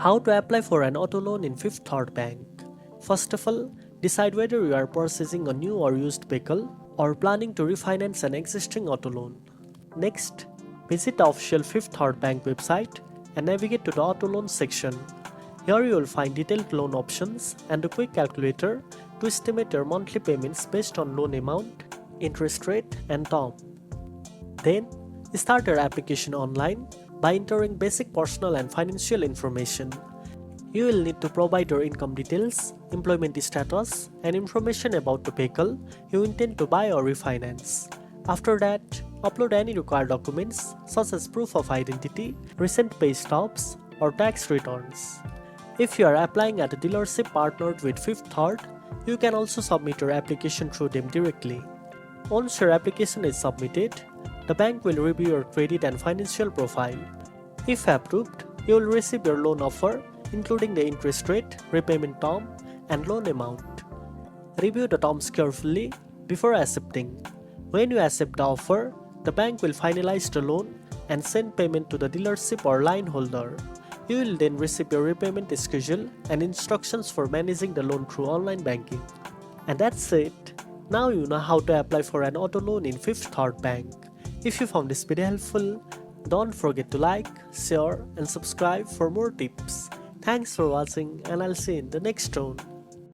How to apply for an auto loan in Fifth Third Bank. First of all, decide whether you are purchasing a new or used vehicle or planning to refinance an existing auto loan. Next, visit the official Fifth Third Bank website and navigate to the auto loan section. Here you will find detailed loan options and a quick calculator to estimate your monthly payments based on loan amount, interest rate, and term. Then, start your application online by entering basic personal and financial information. You will need to provide your income details, employment status, and information about the vehicle you intend to buy or refinance. After that, upload any required documents such as proof of identity, recent pay stubs, or tax returns. If you are applying at a dealership partnered with Fifth Third, you can also submit your application through them directly. Once your application is submitted, the bank will review your credit and financial profile. If approved, you will receive your loan offer, including the interest rate, repayment term, and loan amount. Review the terms carefully before accepting. When you accept the offer, the bank will finalize the loan and send payment to the dealership or line holder. You will then receive your repayment schedule and instructions for managing the loan through online banking. And that's it. Now you know how to apply for an auto loan in Fifth Third Bank. If you found this video helpful, don't forget to like, share, and subscribe for more tips. Thanks for watching, and I'll see you in the next one.